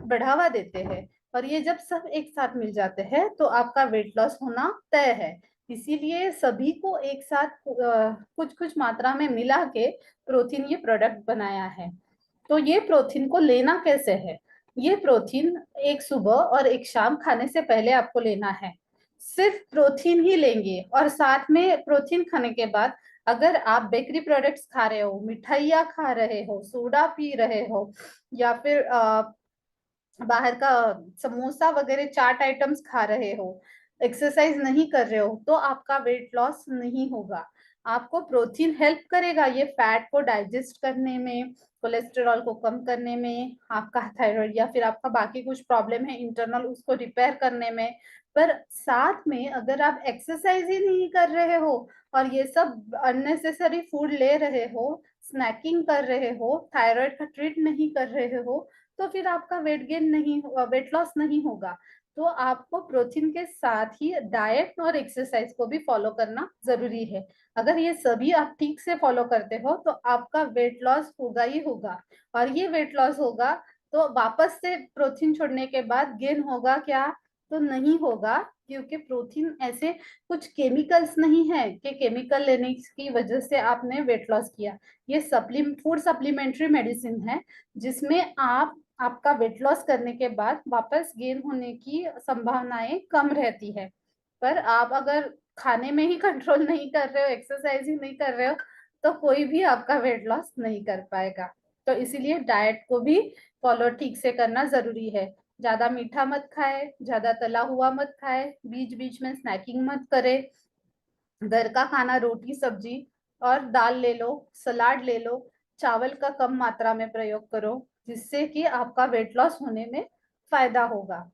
बढ़ावा देते हैं, और ये जब सब एक साथ मिल जाते हैं तो आपका वेट लॉस होना तय है। इसीलिए सभी को एक साथ कुछ कुछ मात्रा में मिला के प्रोटीन ये प्रोडक्ट बनाया है। तो ये प्रोटीन को लेना कैसे है? ये प्रोटीन एक सुबह और एक शाम खाने से पहले आपको लेना है। सिर्फ प्रोटीन ही लेंगे, और साथ में प्रोटीन खाने के बाद अगर आप बेकरी प्रोडक्ट्स खा रहे हो, मिठाइयाँ खा रहे हो, सोडा पी रहे हो, या फिर बाहर का समोसा वगैरह चाट आइटम्स खा रहे हो, एक्सरसाइज नहीं कर रहे हो, तो आपका वेट लॉस नहीं होगा। आपको प्रोटीन हेल्प करेगा ये फैट को डाइजेस्ट करने में, कोलेस्टेरॉल को कम करने में, आपका थायराइड या फिर आपका बाकी कुछ प्रॉब्लम है इंटरनल उसको रिपेयर करने में। पर साथ में अगर आप एक्सरसाइज ही नहीं कर रहे हो और ये सब अननेसेसरी फूड ले रहे हो, स्नैकिंग कर रहे हो, थायराइड का ट्रीट नहीं कर रहे हो, तो फिर आपका वेट गेन नहीं, वेट लॉस नहीं होगा। तो आपको प्रोटीन के साथ ही डाइट और एक्सरसाइज को भी फॉलो करना जरूरी है। अगर ये सभी आप ठीक से फॉलो करते हो तो आपका वेट लॉस होगा ही होगा। और ये वेट लॉस होगा तो वापस से प्रोटीन छोड़ने के बाद गेन होगा क्या? तो नहीं होगा, क्योंकि प्रोटीन ऐसे कुछ केमिकल्स नहीं है कि केमिकल लेने की वजह से आपने वेट लॉस किया। ये फूड सप्लीमेंट्री मेडिसिन है, जिसमें आपका वेट लॉस करने के बाद वापस गेन होने की संभावनाएं कम रहती है। पर आप अगर खाने में ही कंट्रोल नहीं कर रहे हो, एक्सरसाइज ही नहीं कर रहे हो, तो कोई भी आपका वेट लॉस नहीं कर पाएगा। तो इसीलिए डाइट को भी फॉलो ठीक से करना जरूरी है। ज्यादा मीठा मत खाए, ज्यादा तला हुआ मत खाए, बीच बीच में स्नैकिंग मत करे। घर का खाना, रोटी सब्जी और दाल ले लो, सलाद ले लो, चावल का कम मात्रा में प्रयोग करो, जिससे कि आपका वेट लॉस होने में फायदा होगा।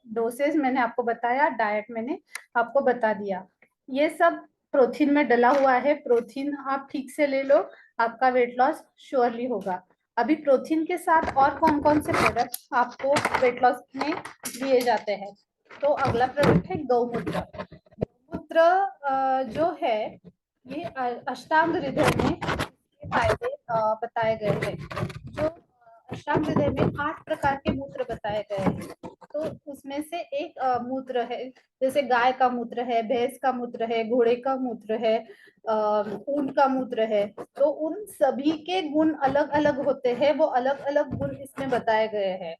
डोसेज मैंने आपको बताया, डाइट मैंने आपको बता दिया। ये सब प्रोटीन में डला हुआ है, प्रोटीन आप ठीक से ले लो, आपका वेट लॉस श्योरली होगा। अभी प्रोटीन के साथ और कौन कौन से प्रोडक्ट आपको वेट लॉस में दिए जाते हैं? तो अगला प्रोडक्ट है गौमूत्र। गौमूत्र जो है ये अष्टांग हृदय में इसके फायदे बताए गए हैं। जो अष्टांग हृदय में 8 प्रकार के मूत्र बताए गए हैं, तो उसमें से एक मूत्र है, जैसे गाय का मूत्र है, भैंस का मूत्र है, घोड़े का मूत्र है, ऊंट का मूत्र है। तो उन सभी के गुण अलग अलग होते हैं, वो अलग अलग गुण इसमें बताए गए हैं।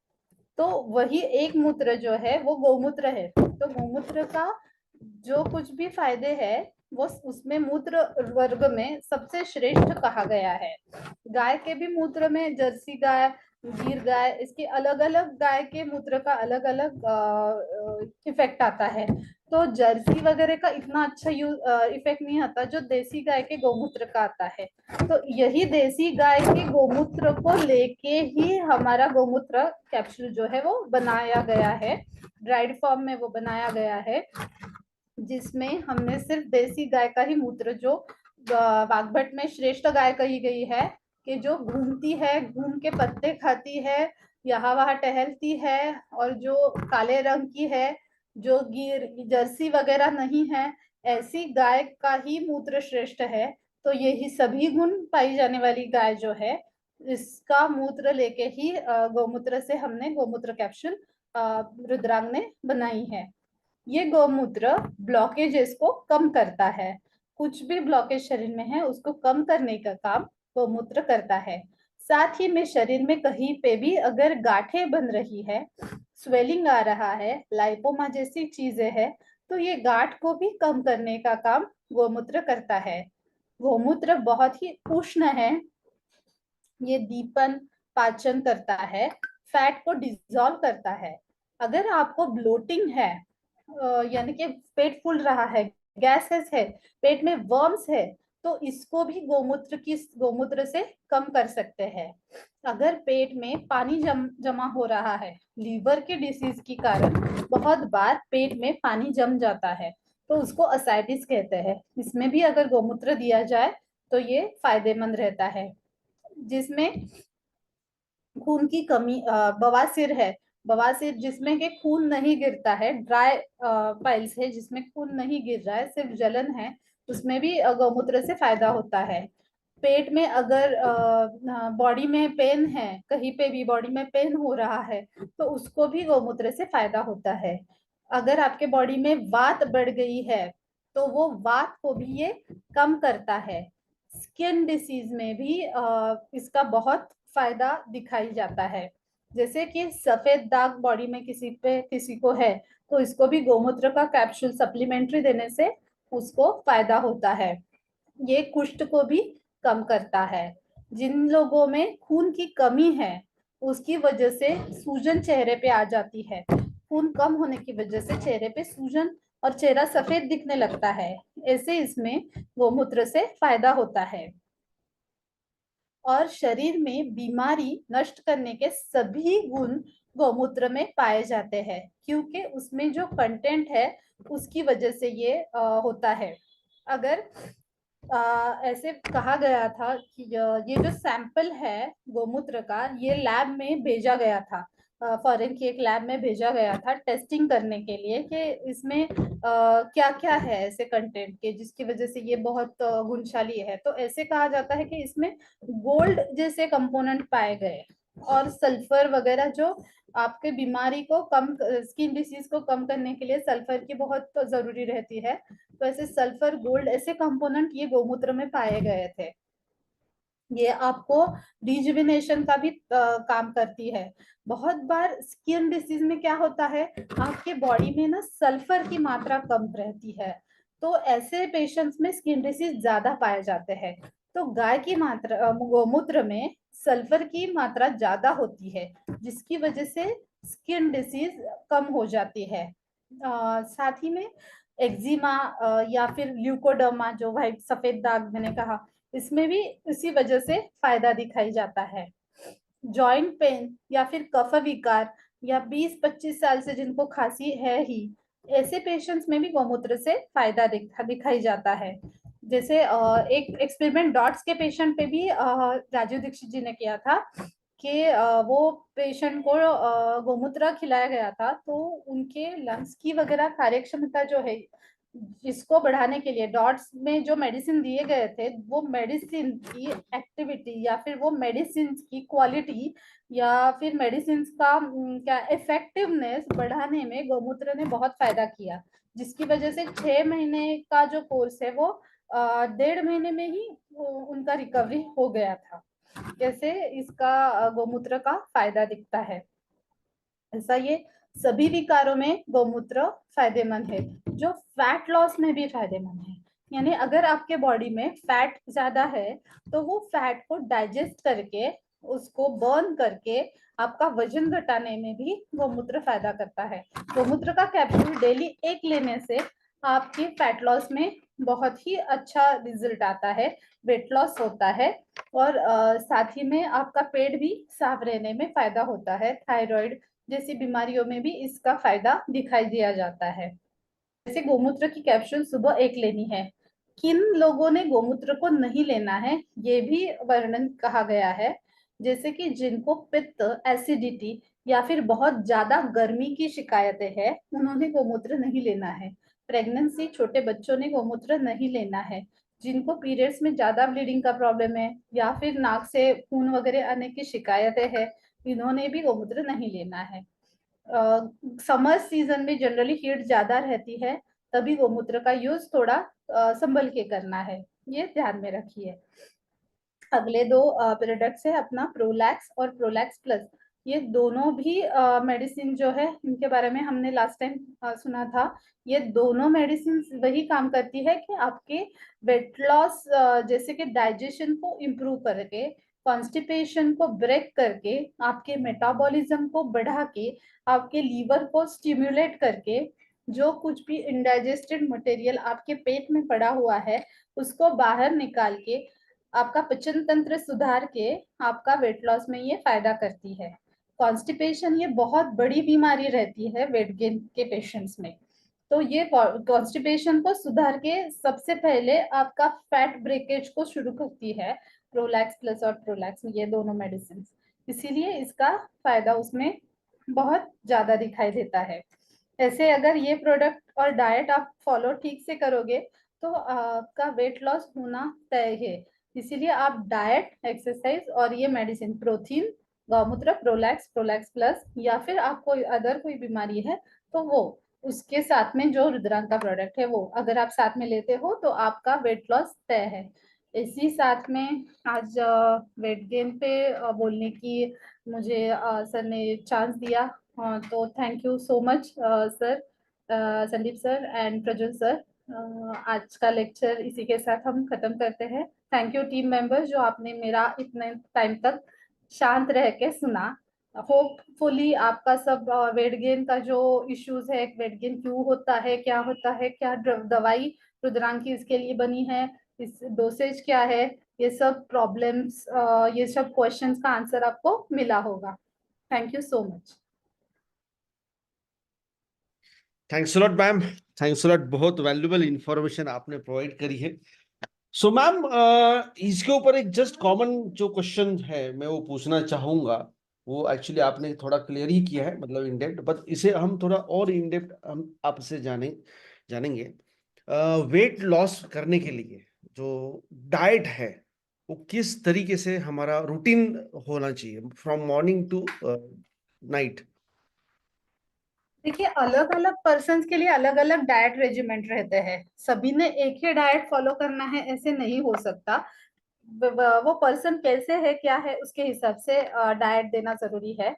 तो वही एक मूत्र जो है वो गौमूत्र है। तो गौमूत्र का जो कुछ भी फायदे हैं वो उसमें मूत्र वर्ग में सबसे श्रेष्ठ कहा गया है। गाय के भी मूत्र में, जर्सी गाय, गिर गाय, इसके अलग अलग गाय के मूत्र का अलग अलग इफेक्ट आता है। तो जर्सी वगैरह का इतना अच्छा इफेक्ट नहीं आता जो देसी गाय के गौमूत्र का आता है। तो यही देसी गाय के गौमूत्र को लेके ही हमारा गौमूत्र कैप्सूल जो है वो बनाया गया है, ड्राइड फॉर्म में वो बनाया गया है, जिसमें हमने सिर्फ देसी गाय का ही मूत्र, जो वाग्भट में श्रेष्ठ गाय कही गई है कि जो घूमती है, घूम के पत्ते खाती है, यहाँ वहां टहलती है, और जो काले रंग की है, जो गिर जर्सी वगैरह नहीं है, ऐसी गाय का ही मूत्र श्रेष्ठ है। तो यही सभी गुण पाई जाने वाली गाय जो है, इसका मूत्र लेके ही गौमूत्र से हमने गौमूत्र कैप्सूल रुद्रांग ने बनाई है। ये गौमूत्र ब्लॉकेजेस को कम करता है। कुछ भी ब्लॉकेज शरीर में है उसको कम करने का काम गौमूत्र करता है। साथ ही में शरीर में कहीं पे भी अगर गांठें बन रही है, स्वेलिंग आ रहा है, लाइपोमा जैसी चीजें हैं, तो ये गांठ को भी कम करने का काम गौमूत्र करता है। गौमूत्र बहुत ही उष्ण है, ये दीपन पाचन करता है, फैट को डिसॉल्व करता है। अगर आपको ब्लोटिंग है, यानी कि पेट फूल रहा है, गैसेस है, पेट में वर्म्स है, तो इसको भी गौमूत्र से कम कर सकते हैं। अगर पेट में पानी जमा हो रहा है, लीवर के डिसीज के कारण बहुत बार पेट में पानी जम जाता है, तो उसको असाइटिस कहते हैं। इसमें भी अगर गौमूत्र दिया जाए तो ये फायदेमंद रहता है। जिसमें खून की कमी, बवासीर है, बवासीर जिसमें के खून नहीं गिरता है, ड्राई पाइल्स है जिसमें खून नहीं गिर रहा है, सिर्फ जलन है, उसमें भी गौमूत्र से फायदा होता है। पेट में अगर बॉडी में पेन है, कहीं पे भी बॉडी में पेन हो रहा है, तो उसको भी गौमूत्र से फायदा होता है। अगर आपके बॉडी में वात बढ़ गई है तो वो वात को भी ये कम करता है। स्किन डिसीज में भी इसका बहुत फायदा दिखाई जाता है। जैसे कि सफेद दाग बॉडी में किसी पे किसी को है, तो इसको भी गौमूत्र का कैप्सूल सप्लीमेंट्री देने से उसको फायदा होता है। ये कुष्ठ को भी कम करता है। जिन लोगों में खून की कमी है, उसकी वजह से सूजन चेहरे पे आ जाती है, खून कम होने की वजह से चेहरे पे सूजन और चेहरा सफेद दिखने लगता है, ऐसे इसमें गौमूत्र से फायदा होता है। और शरीर में बीमारी नष्ट करने के सभी गुण गौमूत्र में पाए जाते हैं, क्योंकि उसमें जो कंटेंट है उसकी वजह से ये होता है। अगर ऐसे कहा गया था कि ये जो सैंपल है गौमूत्र का, ये लैब में भेजा गया था, फॉरेन की एक लैब में भेजा गया था टेस्टिंग करने के लिए कि इसमें क्या क्या है ऐसे कंटेंट के जिसकी वजह से ये बहुत गुणशाली है। तो ऐसे कहा जाता है कि इसमें गोल्ड जैसे कंपोनेंट पाए गए, और सल्फर वगैरह जो आपके बीमारी को कम, स्किन डिसीज को कम करने के लिए सल्फर की बहुत जरूरी रहती है, तो ऐसे सल्फर गोल्ड ऐसे कंपोनेंट ये गौमूत्र में पाए गए थे। ये आपको रिजुविनेशन का भी काम करती है। बहुत बार स्किन डिसीज में क्या होता है, आपके बॉडी में ना सल्फर की मात्रा कम रहती है, तो ऐसे पेशेंट्स में स्किन डिसीज ज्यादा पाए जाते हैं। तो गाय की मात्रा, गौमूत्र में सल्फर की मात्रा ज्यादा होती है, जिसकी वजह से स्किन डिसीज कम हो जाती है। साथ ही में एक्जिमा या फिर ल्यूकोडर्मा, जो व्हाइट सफेद दाग मैंने कहा, इसमें भी इसी वजह से फायदा दिखाई जाता है। जॉइंट पेन या फिर कफ विकार, या 20-25 साल से जिनको खांसी है ही, ऐसे पेशेंट्स में भी गौमूत्र से फायदा दिखाई जाता है। जैसे एक एक्सपेरिमेंट डॉट्स के पेशेंट पे भी राजीव दीक्षित जी ने किया था कि वो पेशेंट को गौमूत्र खिलाया गया था, तो उनके लंग्स की वगैरह कार्यक्षमता जो है, जिसको बढ़ाने के लिए डॉट्स में जो मेडिसिन दिए गए थे, वो मेडिसिन की एक्टिविटी या फिर वो मेडिसिन की क्वालिटी या फिर मेडिसिन का क्या इफेक्टिवनेस बढ़ाने में गौमूत्र ने बहुत फायदा किया, जिसकी वजह से 6 महीने का जो कोर्स है वो 1.5 महीने में ही उनका रिकवरी हो गया था। जैसे इसका गौमूत्र का फायदा दिखता है। ऐसा ये सभी विकारों में गौमूत्र फायदेमंद है, जो फैट लॉस में भी फायदेमंद है। यानी अगर आपके बॉडी में फैट ज्यादा है तो वो फैट को डाइजेस्ट करके, उसको बर्न करके आपका वजन घटाने में भी गौमूत्र फायदा करता है। गौमूत्र का कैप्सूल डेली एक लेने से आपकी फैट लॉस में बहुत ही अच्छा रिजल्ट आता है, वेट लॉस होता है, और साथ ही में आपका पेट भी साफ रहने में फायदा होता है। थायराइड जैसी बीमारियों में भी इसका फायदा दिखाई दिया जाता है। जैसे गोमूत्र की कैप्सूल सुबह एक लेनी है। किन लोगों ने गोमूत्र को नहीं लेना है ये भी वर्णन कहा गया है। जैसे कि जिनको पित्त, एसिडिटी या फिर बहुत ज्यादा गर्मी की शिकायतें हैं, उन्होंने गोमूत्र नहीं लेना है। प्रेगनेंसी, छोटे बच्चों ने गोमूत्र नहीं लेना है। जिनको पीरियड्स में ज्यादा ब्लीडिंग का प्रॉब्लम है या फिर नाक से खून वगैरह आने की शिकायतें हैं, इन्होंने भी गोमूत्र नहीं लेना है। समर सीजन में जनरली हीट ज्यादा रहती है, तभी गोमूत्र का यूज थोड़ा संभल के करना है, ये ध्यान में रखिए। अगले दो प्रोडक्ट्स है अपना प्रोलैक्स और प्रोलैक्स प्लस। ये दोनों भी मेडिसिन जो है, इनके बारे में हमने लास्ट टाइम सुना था। ये दोनों मेडिसिन वही काम करती है कि आपके वेट लॉस, जैसे कि डाइजेशन को इम्प्रूव करके, कॉन्स्टिपेशन को ब्रेक करके, आपके मेटाबॉलिज्म को बढ़ा के, आपके लीवर को स्टिम्युलेट करके, जो कुछ भी इंडाइजेस्टेड मटेरियल आपके पेट में पड़ा हुआ है उसको बाहर निकाल के आपका पाचन तंत्र सुधार के आपका वेट लॉस में ये फायदा करती है। कॉन्स्टिपेशन ये बहुत बड़ी बीमारी रहती है वेट गेन के पेशेंट्स में। तो ये कॉन्स्टिपेशन को सुधार के सबसे पहले आपका फैट ब्रेकेज को शुरू करती है, प्रोलैक्स प्लस और प्रोलैक्स, ये दोनों मेडिसिन। इसीलिए इसका फायदा उसमें बहुत ज्यादा दिखाई देता है। ऐसे अगर ये प्रोडक्ट और डाइट आप फॉलो ठीक से करोगे तो आपका वेट लॉस होना तय है। इसीलिए आप डाइट, एक्सरसाइज और ये मेडिसिन प्रोटीन, गौमूत्र, प्रोलैक्स, प्रोलैक्स प्लस, या फिर आपको अदर कोई बीमारी है तो वो उसके साथ में जो रुद्रांक का प्रोडक्ट है वो अगर आप साथ में लेते हो तो आपका वेट लॉस तय है। इसी साथ में आज वेट गेन पे बोलने की मुझे सर ने चांस दिया। तो thank you so much sir, Sandeep sir and Prajwal sir. आज का लेक्चर इसी के साथ हम खत्म करते हैं। थैंक यू टीम मेंबर्स जो आपने मेरा इतने टाइम तक शांत रह के सुना। होपफुली आपका सब वेट गेन का जो इश्यूज है, वेट गेन क्यों होता है, क्या होता है, क्या दवाई रुद्रांक की इसके लिए बनी है, इस डोसेज क्या है, ये सब प्रॉब्लम्स, ये सब क्वेश्चंस का आंसर आपको मिला होगा। Thank you so much. Thanks lot ma'am, thanks lot, बहुत वैल्यूबल इंफॉर्मेशन आपने प्रोवाइड करी है। सो मैम, इसके ऊपर एक जस्ट कॉमन जो क्वेश्चन है मैं वो पूछना चाहूंगा। वो एक्चुअली आपने थोड़ा क्लियर ही किया है, मतलब इन डेप्थ, बट इसे हम थोड़ा और इन डेप्थ हम आपसे जानेंगे। वेट लॉस करने के लिए जो डाइट है वो किस तरीके से हमारा रूटीन होना चाहिए फ्रॉम मॉर्निंग टू नाइट। देखिए, अलग अलग पर्सन के लिए अलग अलग डाइट रेजिमेंट रहते हैं। सभी ने एक ही डाइट फॉलो करना है ऐसे नहीं हो सकता। वो पर्सन कैसे है, क्या है, उसके हिसाब से डाइट देना जरूरी है।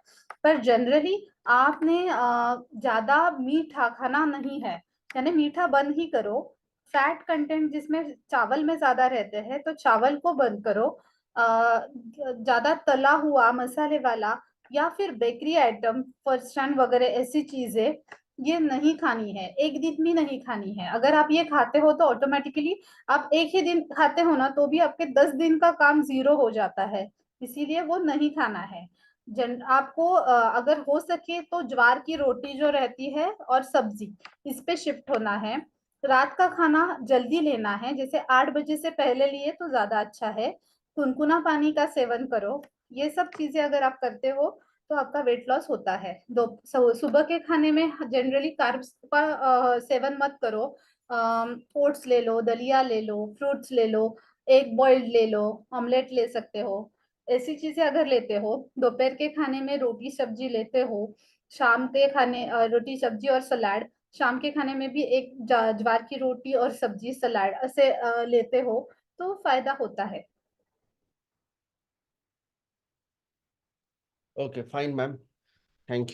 पर जनरली आपने ज्यादा मीठा खाना नहीं है, यानी मीठा बंद ही करो। फैट कंटेंट जिसमें चावल में ज्यादा रहते हैं तो चावल को बंद करो। ज्यादा तला हुआ, मसाले वाला या फिर बेकरी आइटम, फरसान वगैरह ऐसी चीजें ये नहीं खानी है, एक दिन भी नहीं खानी है। अगर आप ये खाते हो तो ऑटोमेटिकली आप एक ही दिन खाते हो ना तो भी आपके 10 दिन का काम जीरो हो जाता है। इसीलिए वो नहीं खाना है। आपको अगर हो सके तो ज्वार की रोटी जो रहती है और सब्जी, इस पे शिफ्ट होना है। रात का खाना जल्दी लेना है, जैसे 8 बजे से पहले लिए तो ज्यादा अच्छा है। गुनगुना पानी का सेवन करो। ये सब चीजें अगर आप करते हो तो आपका वेट लॉस होता है। सुबह के खाने में जनरली कार्ब्स का सेवन मत करो। ओट्स ले लो, दलिया ले लो, फ्रूट्स ले लो, एग बॉइल्ड ले लो, ऑमलेट ले सकते हो। ऐसी चीजें अगर लेते हो, दोपहर के खाने में रोटी सब्जी लेते हो, शाम के खाने रोटी सब्जी और सलाद, शाम के खाने में भी एक ज्वार की रोटी और सब्जी सलाद ऐसे लेते हो तो फायदा होता है। Okay fine ma'am, thank you.